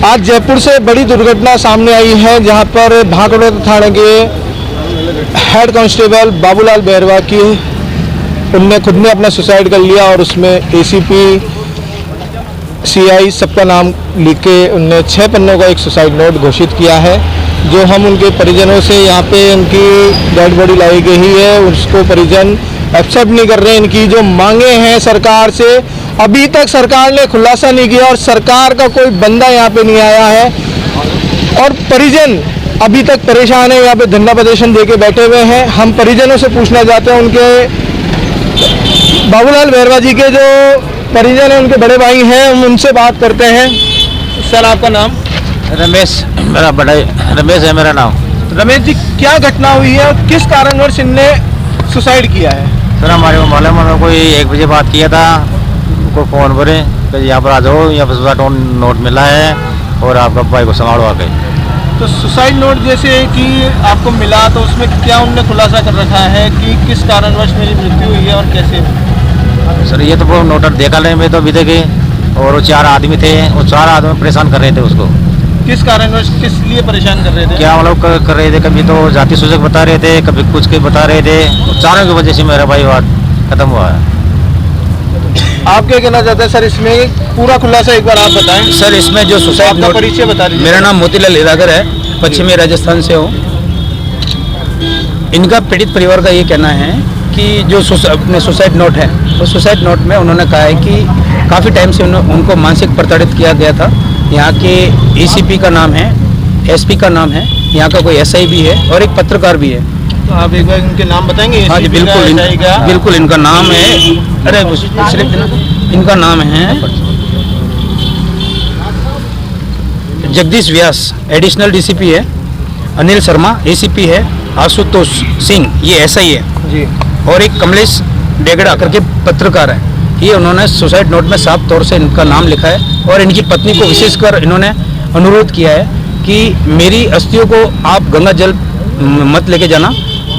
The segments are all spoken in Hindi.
आज जयपुर से बड़ी दुर्घटना सामने आई है, जहां पर भागवड़ थाने के हेड कांस्टेबल बाबूलाल बैरवा की उनने खुद ने अपना सुसाइड कर लिया और उसमें एसीपी सीआई सबका नाम लिख के उनने 6 पन्नों का एक सुसाइड नोट घोषित किया है, जो हम उनके परिजनों से यहाँ पे उनकी डेड बॉडी लाई गई है, उसको परिजन एक्सेप्ट नहीं कर रहे। इनकी जो मांगे हैं सरकार से, अभी तक सरकार ने खुलासा नहीं किया और सरकार का कोई बंदा यहाँ पे नहीं आया है और परिजन अभी तक परेशान है, यहाँ पे धरना प्रदर्शन देके बैठे हुए हैं। हम परिजनों से पूछना चाहते हैं, उनके बाबूलाल बैरवा जी के जो परिजन हैं, उनके बड़े भाई हैं, हम उनसे बात करते हैं। सर, आपका नाम? रमेश, मेरा बड़ा रमेश है मेरा नाम। रमेश जी, क्या घटना हुई है और किस कारणवश इनने सुसाइड किया है? सर, हमारे मोहल्ले में कोई 1 बजे बात किया था, उनको फ़ोन करे कि यहाँ पर आ जाओ, यहाँ पर सुसाइड नोट मिला है और आपका भाई को संभालो आके। तो सुसाइड नोट जैसे कि आपको मिला, तो उसमें क्या उनने खुलासा कर रखा है कि किस कारणवश मेरी मृत्यु हुई है और कैसे? सर, ये तो वो नोट देखा ले में तो अभी देखे, और वो 4 आदमी थे, वो 4 आदमी परेशान कर रहे थे उसको। किस कारणवश, किस लिए परेशान कर रहे थे? क्या मतलब कर रहे थे, कभी तो जाति सूचक बता रहे थे, कभी कुछ के बता रहे थे, चारों की वजह से मेरा भाई बात खत्म हुआ है। आप क्या कहना चाहते हैं सर, इसमें पूरा खुलासा एक बार आप बताएं। सर, इसमें जो सुसाइड नोट, परिचय बता दीजिए। मेरा नाम मोतीलाल इरागर है, पश्चिमी राजस्थान से हूँ। इनका पीड़ित परिवार का ये कहना है कि जो अपने सुसाइड नोट है, तो सुसाइड नोट में उन्होंने कहा है कि काफ़ी टाइम से उनको मानसिक प्रताड़ित किया गया था। यहाँ के एसीपी का नाम है, एसपी का नाम है, यहाँ का कोई एसआई भी है और एक पत्रकार भी है। तो आप एक बार इनके नाम बताएंगे? हाँ जी, बिल्कुल, बिल्कुल। इनका नाम है, अरे इनका नाम है जगदीश व्यास, एडिशनल डीसीपी है, अनिल शर्मा एसीपी है, आशुतोष सिंह ये एसआई है जी, और एक कमलेश डेगड़ा करके पत्रकार है। ये उन्होंने सुसाइड नोट में साफ तौर से इनका नाम लिखा है और इनकी पत्नी को विशेषकर इन्होंने अनुरोध किया है कि मेरी अस्थियों को आप गंगा जल मत लेके जाना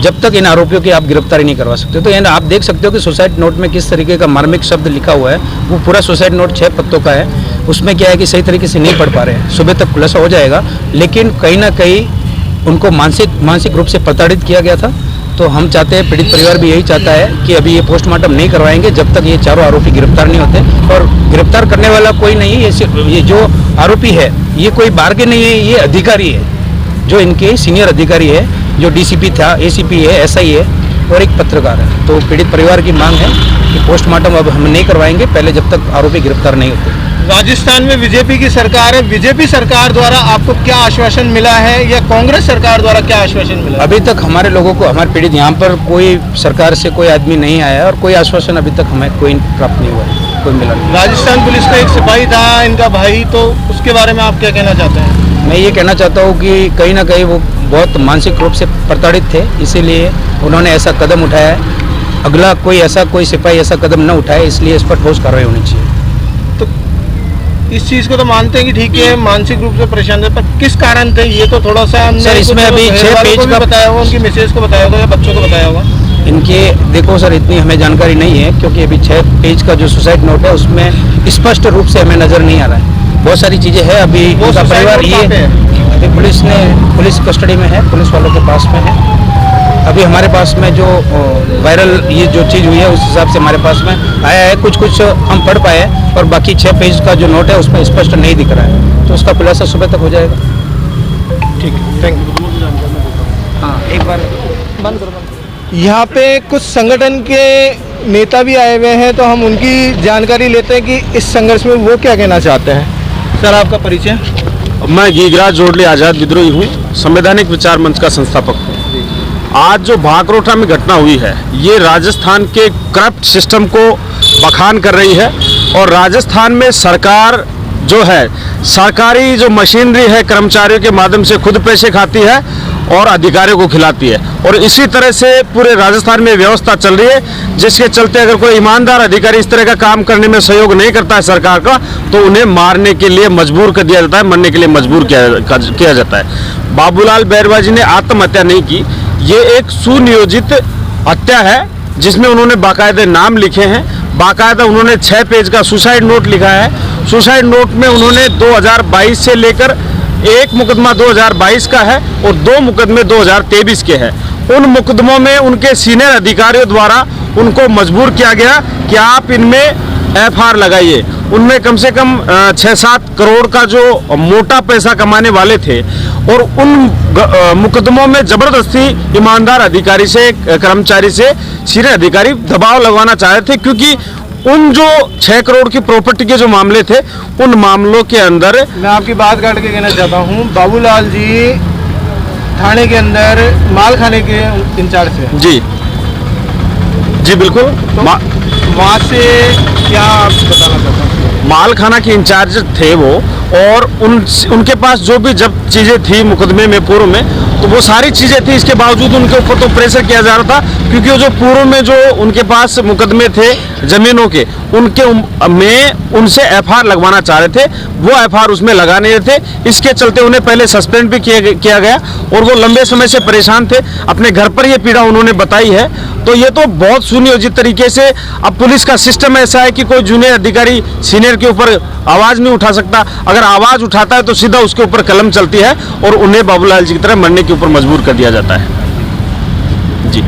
जब तक इन आरोपियों की आप गिरफ्तारी नहीं करवा सकते। तो यानी आप देख सकते हो कि सुसाइड नोट में किस तरीके का मार्मिक शब्द लिखा हुआ है। वो पूरा सुसाइड नोट 6 पत्तों का है। उसमें क्या है कि सही तरीके से नहीं पढ़ पा रहे हैं, सुबह तक खुलासा हो जाएगा, लेकिन कहीं ना कहीं उनको मानसिक रूप से प्रताड़ित किया गया था। तो हम चाहते हैं, पीड़ित परिवार भी यही चाहता है कि अभी ये पोस्टमार्टम नहीं करवाएंगे जब तक ये चारों आरोपी गिरफ्तार नहीं होते। और गिरफ्तार करने वाला कोई नहीं है, ये जो आरोपी है ये कोई बाहर के नहीं है, ये अधिकारी है, जो इनके सीनियर अधिकारी है, जो डीसीपी था, एसीपी है, एसआई है और एक पत्रकार है। तो पीड़ित परिवार की मांग है कि पोस्टमार्टम अब हम नहीं करवाएंगे पहले जब तक आरोपी गिरफ्तार नहीं होते। राजस्थान में बीजेपी की सरकार है, बीजेपी सरकार द्वारा आपको क्या आश्वासन मिला है या कांग्रेस सरकार द्वारा क्या आश्वासन मिला? अभी तक हमारे लोगों को, हमारे पीड़ित यहाँ पर कोई सरकार से कोई आदमी नहीं आया और कोई आश्वासन अभी तक हमें कोई प्राप्त नहीं हुआ है, कोई मिला नहीं। राजस्थान पुलिस का एक सिपाही था इनका भाई, तो उसके बारे में आप क्या कहना चाहते हैं? मैं ये कहना चाहता हूँ कि कहीं ना कहीं वो बहुत मानसिक रूप से प्रताड़ित थे, इसीलिए उन्होंने ऐसा कदम उठाया है। अगला कोई सिपाही ऐसा कदम न उठाए, इसलिए इस पर ठोस कार्रवाई होनी चाहिए। तो इस चीज को तो मानते हैं कि ठीक है मानसिक रूप से परेशान थे, पर किस कारण थे ये तो थोड़ा सा सर, इसमें अभी 6 पेज का बताया होगा, उनकी मिसेज को बताया होगा या बच्चों को बताया होगा? इनके देखो सर, इतनी हमें जानकारी नहीं है, क्योंकि अभी 6 पेज का जो सुसाइड नोट है उसमें स्पष्ट रूप से हमें नजर नहीं आ रहा है। बहुत सारी चीजें हैं। अभी उनका परिवार ये अभी पुलिस कस्टडी में है, पुलिस वालों के पास में है। अभी हमारे पास में जो वायरल ये जो चीज़ हुई है उस हिसाब से हमारे पास में आया है। कुछ हम पढ़ पाए और बाकी 6 पेज का जो नोट है उसमें स्पष्ट नहीं दिख रहा है, तो उसका खुलासा सुबह तक हो जाएगा। ठीक है, थैंक यू। हाँ, एक बार बंद करो। यहाँ पे कुछ संगठन के नेता भी आए हुए हैं, तो हम उनकी जानकारी लेते हैं कि इस संघर्ष में वो क्या कहना चाहते हैं। सर, आपका परिचय? मैं गीगराज जोड़ले आज़ाद विद्रोही हूँ, संवैधानिक विचार मंच का संस्थापक हूँ। आज जो भागरोटा में घटना हुई है, ये राजस्थान के करप्ट सिस्टम को बखान कर रही है और राजस्थान में सरकार जो है, सरकारी जो मशीनरी है, कर्मचारियों के माध्यम से खुद पैसे खाती है और अधिकारियों को खिलाती है। और इसी तरह से पूरे राजस्थान में व्यवस्था चल रही है, जिसके चलते अगर कोई ईमानदार अधिकारी इस तरह का काम करने में सहयोग नहीं करता है सरकार का, तो उन्हें मारने के लिए मजबूर कर दिया जाता है, मरने के लिए मजबूर किया जाता है। बाबूलाल बैरवा जी ने आत्महत्या नहीं की, ये एक सुनियोजित हत्या है जिसमें उन्होंने बाकायदे नाम लिखे हैं। बाकायदा उन्होंने 6 पेज का सुसाइड नोट लिखा है। सुसाइड नोट में उन्होंने 2022 से लेकर एक मुकदमा 2022 का है और 2 मुकदमे 2023 के हैं। उन मुकदमों में उनके सीनियर अधिकारियों द्वारा उनको मजबूर किया गया कि आप इनमें FR लगाइए। उनमें कम से कम 6-7 करोड़ का जो मोटा पैसा कमाने वाले थे और उन मुकदमों में जबरदस्ती ईमानदार अधिकारी से, कर्मचारी से सीनियर अधिकारी दबाव लगवाना चाह रहे थे, क्योंकि उन जो 6 करोड़ की प्रॉपर्टी के जो मामले थे उन मामलों के अंदर मैं आपकी बात काट के कहना चाहता हूँ, बाबूलाल जी थाने के अंदर माल खाने के इंचार्ज थे। जी जी बिल्कुल। तो वहाँ से क्या आप बताना चाहते हैं? माल खाना के इंचार्ज थे वो, और उनके पास जो भी जब चीज़ें थी मुकदमे में पूर्व में, तो वो सारी चीज़ें थी। इसके बावजूद उनके ऊपर तो प्रेशर किया जा रहा था, क्योंकि वो जो पूर्व में जो उनके पास मुकदमे थे ज़मीनों के, उनके में उनसे FR लगवाना चाह रहे थे, वो FR उसमें लगा नहीं रहे थे। इसके चलते उन्हें पहले सस्पेंड भी किया गया और वो लंबे समय से परेशान थे। अपने घर पर ये पीड़ा उन्होंने बताई है। तो ये तो बहुत सुनियोजित तरीके से अब पुलिस का सिस्टम ऐसा है कि कोई जूनियर अधिकारी सीनियर के ऊपर आवाज़ नहीं उठा सकता। अगर आवाज़ उठाता है तो सीधा उसके ऊपर कलम चलती है और उन्हें बाबूलाल जी की तरह मरने के ऊपर मजबूर कर दिया जाता है। जी।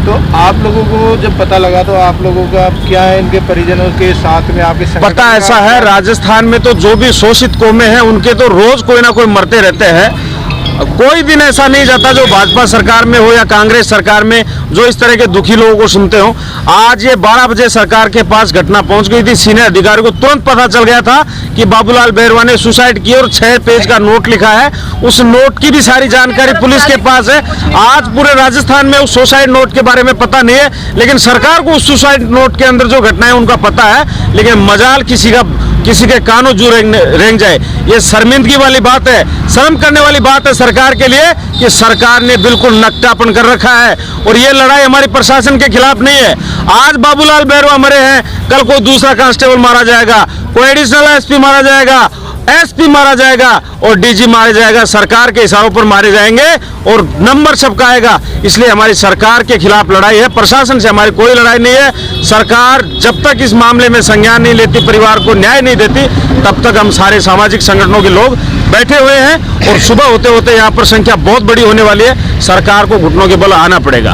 तो आप लोगों को जब पता लगा तो आप लोगों का क्या है, इनके परिजनों के साथ में आपके संगठन पता ऐसा है, राजस्थान में तो जो भी शोषित कौमें हैं उनके तो रोज कोई ना कोई मरते रहते हैं। कोई दिन ऐसा नहीं जाता जो भाजपा सरकार में हो या कांग्रेस सरकार में जो इस तरह के दुखी लोगों को सुनते हो। आज ये 12 बजे सरकार के पास घटना पहुंच गई थी। सीनियर अधिकारी को तुरंत पता चल गया था कि बाबूलाल बैरवा ने सुसाइड की और 6 पेज का नोट लिखा है। उस नोट की भी सारी जानकारी पुलिस के पास है। आज पूरे राजस्थान में उस सुसाइड नोट के बारे में पता नहीं है, लेकिन सरकार को उस सुसाइड नोट के अंदर जो घटनाएं उनका पता है, लेकिन मजाल किसी के कानों जू रेंग जाए। ये शर्मिंदगी वाली बात है, शर्म करने वाली बात है सरकार के लिए कि सरकार ने बिल्कुल नकटापन कर रखा है। और ये लड़ाई हमारी प्रशासन के खिलाफ नहीं है। आज बाबूलाल बैरवा मरे हैं, कल कोई दूसरा कांस्टेबल मारा जाएगा, कोई एडिशनल SP मारा जाएगा, SP मारा जाएगा और DG मारा जाएगा। सरकार के इशारों पर मारे जाएंगे और नंबर छपकाएगा। इसलिए हमारी सरकार के खिलाफ लड़ाई है, प्रशासन से हमारी कोई लड़ाई नहीं है। सरकार जब तक इस मामले में संज्ञान नहीं लेती, परिवार को न्याय नहीं देती, तब तक हम सारे सामाजिक संगठनों के लोग बैठे हुए हैं और सुबह होते होते यहाँ पर संख्या बहुत बड़ी होने वाली है। सरकार को घुटनों के बल आना पड़ेगा।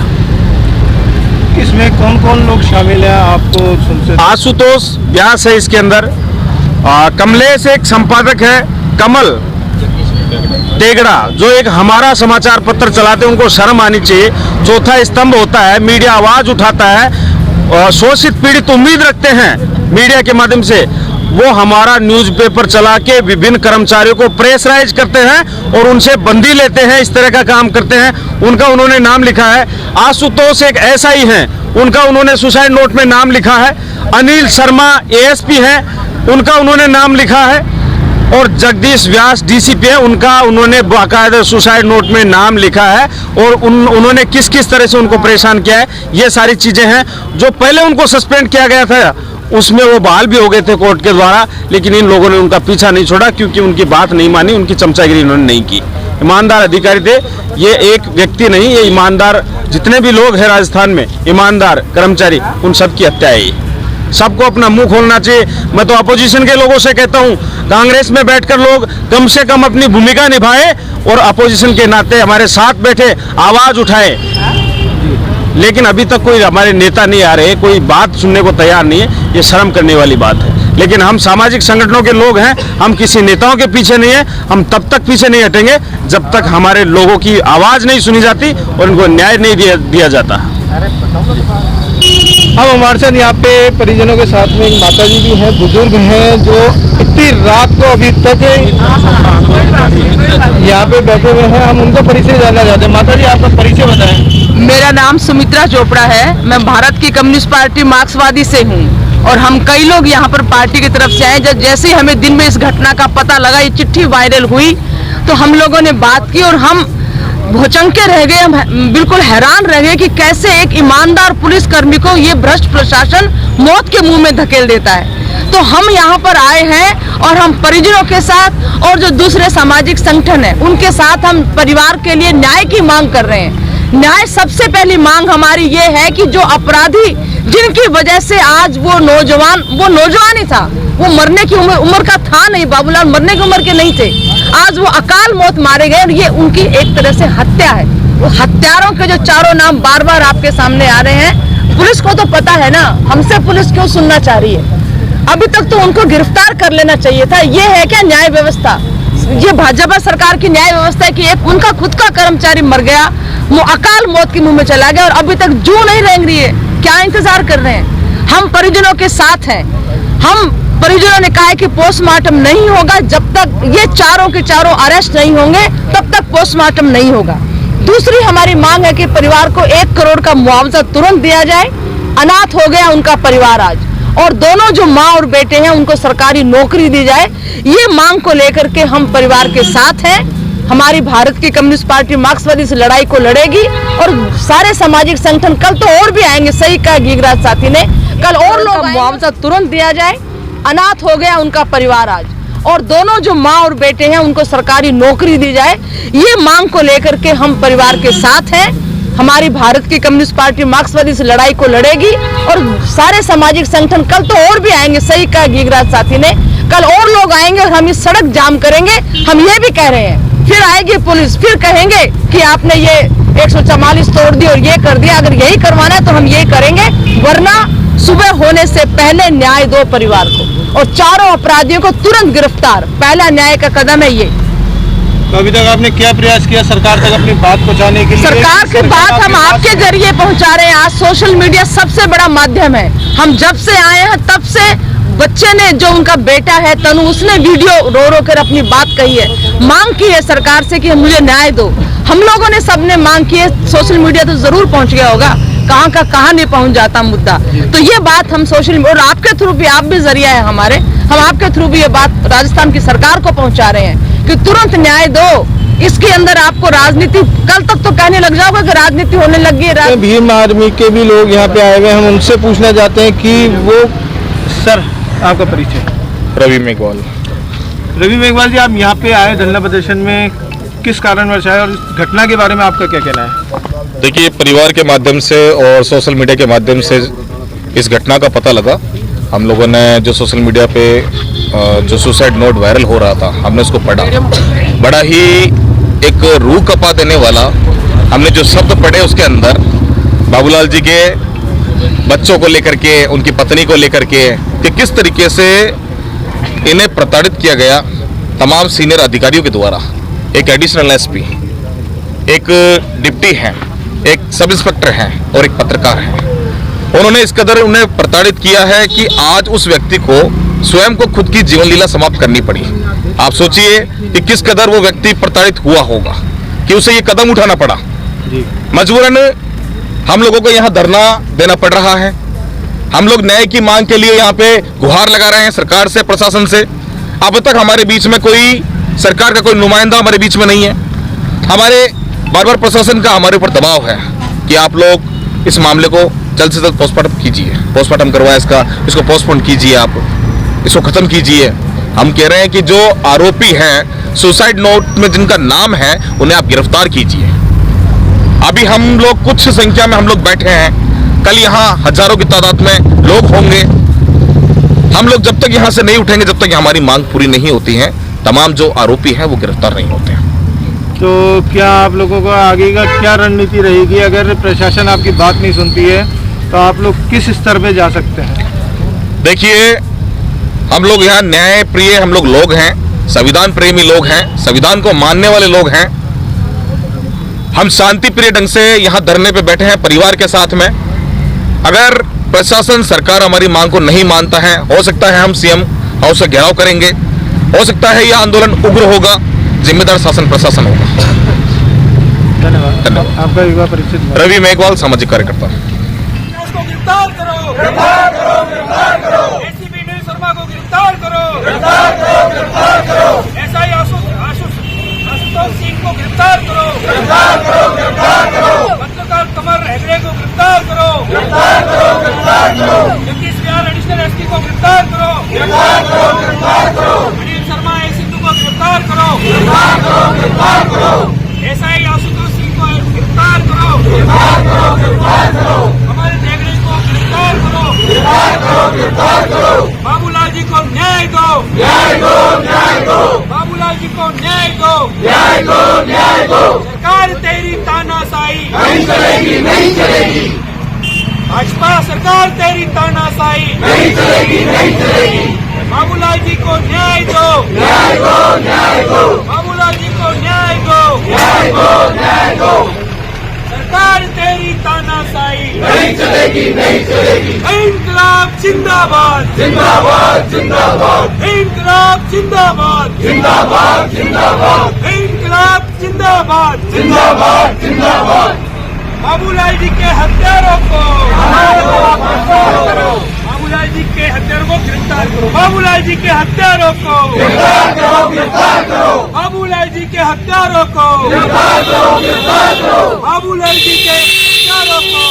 इसमें कौन कौन लोग शामिल हैं आपको सुनते? आशुतोष व्यास है इसके अंदर, कमलेश एक संपादक है, कमल टेगड़ा जो एक हमारा समाचार पत्र चलाते हैं, उनको शर्म आनी चाहिए। चौथा स्तंभ होता है, मीडिया आवाज उठाता है, शोषित पीड़ित उम्मीद रखते हैं मीडिया के माध्यम से, वो हमारा न्यूज़पेपर चला के विभिन्न कर्मचारियों को प्रेशराइज करते हैं और उनसे बंदी लेते हैं, इस तरह का काम करते हैं। उनका उन्होंने नाम लिखा है। आशुतोष एक ऐसा ही है, उनका उन्होंने सुसाइड नोट में नाम लिखा है। अनिल शर्मा ASP है, उनका उन्होंने नाम लिखा है। और जगदीश व्यास DCP है, उनका उन्होंने बाकायदा सुसाइड नोट में नाम लिखा है। और उन्होंने किस किस तरह से उनको परेशान किया है, ये सारी चीज़ें हैं। जो पहले उनको सस्पेंड किया गया था उसमें वो बहाल भी हो गए थे कोर्ट के द्वारा, लेकिन इन लोगों ने उनका पीछा नहीं छोड़ा, क्योंकि उनकी बात नहीं मानी, उनकी चमचागिरी इन्होंने नहीं की। ईमानदार अधिकारी थे, ये एक व्यक्ति नहीं, ये ईमानदार जितने भी लोग हैं राजस्थान में, ईमानदार कर्मचारी, उन सब की हत्या है। सबको अपना मुंह खोलना चाहिए। मैं तो अपोजिशन के लोगों से कहता हूं, कांग्रेस में बैठकर लोग कम से कम अपनी भूमिका निभाए और अपोजिशन के नाते हमारे साथ बैठे, आवाज उठाए। लेकिन अभी तक कोई हमारे नेता नहीं आ रहे, कोई बात सुनने को तैयार नहीं है। ये शर्म करने वाली बात है। लेकिन हम सामाजिक संगठनों के लोग हैं, हम किसी नेताओं के पीछे नहीं है। हम तब तक पीछे नहीं हटेंगे जब तक हमारे लोगों की आवाज नहीं सुनी जाती और उनको न्याय नहीं दिया जाता। अब हमारे साथ यहाँ पे परिजनों के साथ में एक माता जी भी हैं, बुजुर्ग हैं, जो इतनी रात को अभी तक यहाँ पे बैठे हुए हैं। हम उनका परिचय जानना चाहते हैं। माता जी, आपका परिचय बताएं। मेरा नाम सुमित्रा चोपड़ा है। मैं भारत की कम्युनिस्ट पार्टी मार्क्सवादी से हूँ और हम कई लोग यहाँ पर पार्टी की तरफ से आए। जब जैसे हमें दिन में इस घटना का पता लगा, ये चिट्ठी वायरल हुई, तो हम लोगों ने बात की और हम भौचंके रह गए, हम बिल्कुल हैरान रह गए कि कैसे एक ईमानदार पुलिसकर्मी को ये भ्रष्ट प्रशासन मौत के मुंह में धकेल देता है। तो हम यहाँ पर आए हैं और हम परिजनों के साथ और जो दूसरे सामाजिक संगठन है उनके साथ हम परिवार के लिए न्याय की मांग कर रहे हैं। न्याय सबसे पहली मांग हमारी ये है कि जो अपराधी जिनकी वजह से आज वो नौजवान ही था, वो मरने की उम्र का था नहीं, बाबूलाल मरने की उम्र के नहीं थे, आज वो अकाल मौत मारे गए और ये उनकी एक तरह से हत्या है। वो हत्यारों के जो चारों नाम बार बार आपके सामने आ रहे हैं, पुलिस को तो पता है ना, हमसे पुलिस क्यों सुनना चाह रही है? अभी तक तो उनको गिरफ्तार कर लेना चाहिए था। ये है क्या न्याय व्यवस्था? ये भाजपा सरकार की न्याय व्यवस्था है कि एक उनका खुद का कर्मचारी मर गया, वो अकाल मौत के मुंह में चला गया और अभी तक जू नहीं रेंग रही है। क्या इंतजार कर रहे हैं? हम परिजनों के साथ हैं। हम परिजनों ने कहा है कि पोस्टमार्टम नहीं होगा जब तक ये चारों के चारों अरेस्ट नहीं होंगे, तब तक पोस्टमार्टम नहीं होगा। दूसरी हमारी मांग है कि परिवार को 1 करोड़ का मुआवजा तुरंत दिया जाए। अनाथ हो गया उनका परिवार आज, और दोनों जो माँ और बेटे हैं उनको सरकारी नौकरी दी जाए। ये मांग को लेकर के हम परिवार के साथ हैं। हमारी भारत की कम्युनिस्ट पार्टी मार्क्सवादी इस लड़ाई को लड़ेगी और सारे सामाजिक संगठन कल तो और भी आएंगे। सही कहा गिरिराज साथी ने, कल और लोग मुआवजा तुरंत दिया जाए। अनाथ हो गया उनका परिवार आज, और दोनों जो माँ और बेटे हैं उनको सरकारी नौकरी दी जाए। ये मांग को लेकर के हम परिवार के साथ हैं। हमारी भारत की कम्युनिस्ट पार्टी मार्क्सवादी इस लड़ाई को लड़ेगी और सारे सामाजिक संगठन कल तो और भी आएंगे। सही कहा गिरिराज साथी ने, कल और लोग आएंगे और हम ये सड़क जाम करेंगे। हम ये भी कह रहे हैं, फिर आएगी पुलिस, फिर कहेंगे कि आपने ये 144 तोड़ दी और ये कर दिया। अगर यही करवाना है तो हम यही करेंगे, वरना सुबह होने से पहले न्याय दो परिवार को और चारों अपराधियों को तुरंत गिरफ्तार। पहला न्याय का कदम है ये। तो अभी तक आपने क्या प्रयास किया सरकार तक अपनी बात पहुंचाने के लिए? सरकार की बात हम आपके जरिए पहुंचा रहे हैं। आज सोशल मीडिया सबसे बड़ा माध्यम है। हम जब से आए हैं तब से बच्चे ने, जो उनका बेटा है तनु, उसने वीडियो रो रो कर अपनी बात कही है, मांग की है सरकार से कि मुझे न्याय दो। हम लोगों ने सबने मांग की है। सोशल मीडिया तो जरूर पहुंच गया होगा, कहाँ का कहाँ नहीं पहुंच जाता मुद्दा। तो ये बात हम सोशल और आपके थ्रू भी, आप भी जरिया है हमारे, हम आपके थ्रू भी ये बात राजस्थान की सरकार को पहुंचा रहे हैं कि तुरंत न्याय दो। इसके अंदर आपको राजनीति, कल तक तो कहने लग जाओगे कि राजनीति होने लगी है। भीम आर्मी के भी लोग यहाँ पे आए हुए हैं, हम उनसे पूछना चाहते हैं कि वो, सर आपका परिचय? रवि मेघवाल। रवि मेघवाल जी, आप यहाँ पे आए धरना प्रदर्शन में, किस कारणवश आए और इस घटना के बारे में आपका क्या कहना है? देखिए, परिवार के माध्यम से और सोशल मीडिया के माध्यम से इस घटना का पता लगा। हम लोगों ने जो सोशल मीडिया पे जो सुसाइड नोट वायरल हो रहा था, हमने उसको पढ़ा। बड़ा ही एक रूह कपा देने वाला हमने जो शब्द पढ़े उसके अंदर बाबूलाल जी के बच्चों को लेकर के, उनकी पत्नी को लेकर के, कि किस तरीके से इन्हें प्रताड़ित किया गया तमाम सीनियर अधिकारियों के द्वारा। एक एडिशनल एसपी, एक डिप्टी हैं, एक सब इंस्पेक्टर हैं और एक पत्रकार हैं। उन्होंने इस कदर उन्हें प्रताड़ित किया है कि आज उस व्यक्ति को स्वयं को खुद की जीवन लीला समाप्त करनी पड़ी। आप सोचिए कि किस कदर वो व्यक्ति प्रताड़ित हुआ होगा कि उसे ये कदम उठाना पड़ा। मजबूरन हम लोगों को यहाँ धरना देना पड़ रहा है। हम लोग न्याय की मांग के लिए यहाँ पे गुहार लगा रहे हैं सरकार से, प्रशासन से। अब तक हमारे बीच में कोई सरकार का कोई नुमाइंदा हमारे बीच में नहीं है। हमारे बार बार प्रशासन का हमारे ऊपर दबाव है कि आप लोग इस मामले को जल्द से जल्द पोस्टमार्टम कीजिए, पोस्टमार्टम करवाए इसको पोस्टपोन कीजिए, आप इसको खत्म कीजिए। हम कह रहे हैं कि जो आरोपी हैं सुसाइड नोट में जिनका नाम है, उन्हें आप गिरफ्तार कीजिए। अभी हम लोग कुछ संख्या में हम लोग बैठे हैं, कल यहाँ हजारों की तादाद में लोग होंगे। हम लोग जब तक यहाँ से नहीं उठेंगे, जब तक हमारी मांग पूरी नहीं होती है, तमाम जो आरोपी हैं वो गिरफ्तार नहीं होते हैं। तो क्या आप लोगों का आगे का क्या रणनीति रहेगी? अगर प्रशासन आपकी बात नहीं सुनती है तो आप लोग किस स्तर पे जा सकते हैं? देखिए, हम लोग यहाँ न्याय प्रिय हम लोग हैं, संविधान प्रेमी लोग हैं, संविधान को मानने वाले लोग हैं। हम शांति प्रिय ढंग से यहाँ धरने पे बैठे हैं परिवार के साथ में। अगर प्रशासन, सरकार हमारी मांग को नहीं मानता है, हो सकता है हम सीएम हाउस का घेराव करेंगे, हो सकता है यह आंदोलन उग्र होगा, जिम्मेदार शासन प्रशासन होगा। धन्यवाद। आपका युवा परिचय? रवि मेघवाल, सामाजिक कार्यकर्ता। गिरफ्तार करो, गिरफ्तार करो, गिरफ्तार करो। एसीपी नील शर्मा को गिरफ्तार करो, गिरफ्तार करो, गिरफ्तार करो। एसआई आशुतोष सिंह को गिरफ्तार करो, गिरफ्तार करो, गिरफ्तार करो। पत्रकार कमर हेगड़े को गिरफ्तार करो, गिरफ्तार करो, गिरफ्तार करो। जगदीश बिहार एडिशनल एसपी को गिरफ्तार करो, गिरफ्तार करो, गिरफ्तार करो। अनिल शर्मा सिद्धू को गिरफ्तार करो, गिरफ्तार करो, गिरफ्तार करो। एसआई आशुतोष सिंह को गिरफ्तार करो, गिरफ्तार करो, गिरफ्तार करो। हमारे हेगड़े को गिरफ्तार न्याय दो, बाबूलाल जी को न्याय दो, सरकार तेरी तानाशाही नहीं चलेगी, भाजपा सरकार तेरी तानाशाही नहीं चलेगी, बाबूलाल जी को न्याय दो, बाबूलाल जी को न्याय दो, सरकार तेरी तानाशाही नहीं चलेगी। इंकलाब जिंदाबाद, इंकलाब जिंदाबाद, इंकलाब जिंदाबाद, बाबूलाल जी के हत्यारों को, बाबूलाल जी के हत्यारों को गिरफ्तार करो, बाबूलाल जी के हत्यारों को बाबूलाल जी के हत्यारों को बाबूलाल जी के हत्यारों को